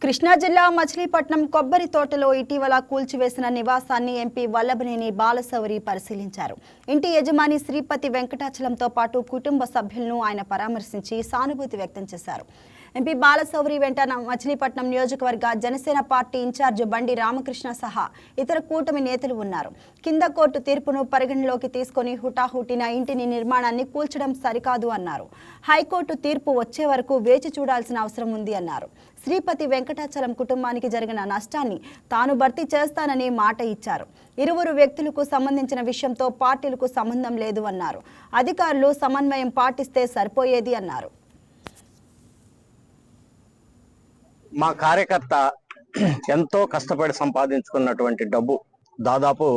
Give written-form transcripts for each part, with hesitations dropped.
కృష్ణా జిల్లా మచిలీపట్నం కొబ్బరి తోటలో ఇటీవల కూల్చివేసిన నివాసాన్ని ఎంపీ వల్లభనేని బాలశౌరి పరిశీలించారు. ఇంటి యజమాని శ్రీపతి వెంకటాచలంతో పాటు కుటుంబ సభ్యులను ఆయన పరామర్శించి సానుభూతి వ్యక్తం చేశారు. ఎంపీ బాలశౌరి వెంట మచిలీపట్నం నియోజకవర్గ జనసేన పార్టీ ఇన్ఛార్జ్ బండి రామకృష్ణ సహా ఇతర కూటమి నేతలు ఉన్నారు. కింద కోర్టు తీర్పును పరిగణలోకి తీసుకుని హుటాహుటిన ఇంటిని నిర్మాణాన్ని కూల్చడం సరికాదు అన్నారు. హైకోర్టు తీర్పు వచ్చే వరకు వేచి చూడాల్సిన అవసరం ఉంది అన్నారు. శ్రీపతి వెంకటాచలం కుటుంబానికి జరిగిన నష్టాన్ని తాను భర్తీ చేస్తానని మాట ఇచ్చారు. ఇరువురు వ్యక్తులకు సంబంధించిన విషయంతో పార్టీలకు సంబంధం లేదు అన్నారు. అధికారులు సమన్వయం పాటిస్తే సరిపోయేది అన్నారు. మా కార్యకర్త ఎంతో కష్టపడి సంపాదించుకున్నటువంటి డబ్బు దాదాపు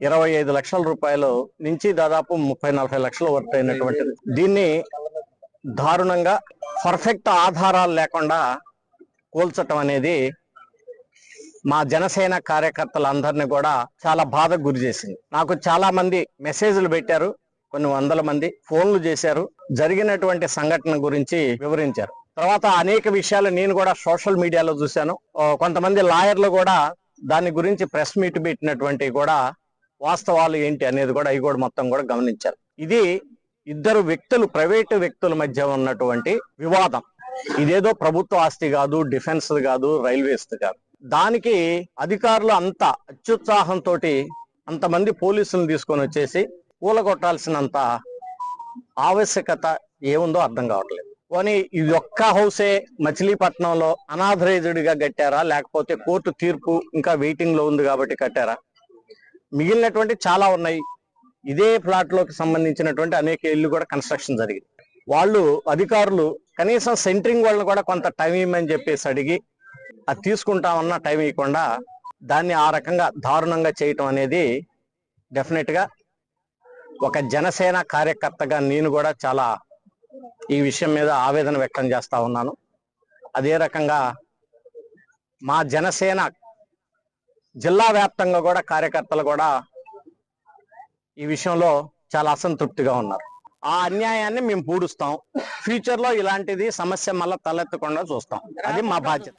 25 లక్షల రూపాయలు నుంచి దాదాపు 30-40 లక్షల వరకు అయినటువంటిది. దీన్ని దారుణంగా పర్ఫెక్ట్ ఆధారాలు లేకుండా కూల్చటం అనేది మా జనసేన కార్యకర్తలందరినీ కూడా చాలా బాధకు గురి చేసింది. నాకు చాలా మంది మెసేజ్లు పెట్టారు, కొన్ని వందల మంది ఫోన్లు చేశారు, జరిగినటువంటి సంఘటన గురించి వివరించారు. తర్వాత అనేక విషయాలు నేను కూడా సోషల్ మీడియాలో చూశాను. కొంతమంది లాయర్లు కూడా దాని గురించి ప్రెస్ మీట్ పెట్టినటువంటి కూడా వాస్తవాలు ఏంటి అనేది కూడా అవి కూడా మొత్తం కూడా గమనించారు. ఇది ఇద్దరు వ్యక్తులు, ప్రైవేటు వ్యక్తుల మధ్య ఉన్నటువంటి వివాదం. ఇదేదో ప్రభుత్వ ఆస్తి కాదు, డిఫెన్స్ కాదు, రైల్వేస్ కాదు. దానికి అధికారులు అంత అత్యుత్సాహంతో అంతమంది పోలీసులను తీసుకొని వచ్చేసి కూలగొట్టాల్సినంత ఆవశ్యకత ఏముందో అర్థం కావట్లేదు. పోనీ ఇది ఒక్క హౌసే మచిలీపట్నంలో అనాథరైజ్డ్ గా కట్టారా, లేకపోతే కోర్టు తీర్పు ఇంకా వెయిటింగ్ లో ఉంది కాబట్టి కట్టారా? మిగిలినటువంటి చాలా ఉన్నాయి. ఇదే ప్లాట్ లోకి సంబంధించినటువంటి అనేక ఇళ్ళు కూడా కన్స్ట్రక్షన్ జరిగింది. వాళ్ళు అధికారులు కనీసం సెంటరింగ్ వాళ్ళని కూడా కొంత టైం ఇవ్వమని చెప్పేసి అడిగి అది తీసుకుంటామన్న టైం ఇవ్వకుండా దాన్ని ఆ రకంగా దారుణంగా చేయటం అనేది డెఫినెట్ గా ఒక జనసేన కార్యకర్తగా నేను కూడా చాలా ఈ విషయం మీద ఆవేదన వ్యక్తం చేస్తా ఉన్నాను. అదే రకంగా మా జనసేన జిల్లా వ్యాప్తంగా కూడా కార్యకర్తలు కూడా ఈ విషయంలో చాలా అసంతృప్తిగా ఉన్నారు. ఆ అన్యాయాన్ని మేము పూడుస్తాం. ఫ్యూచర్ లో ఇలాంటిది సమస్య మళ్ళా తలెత్తకుండా చూస్తాం. అది మా బాధ్యత.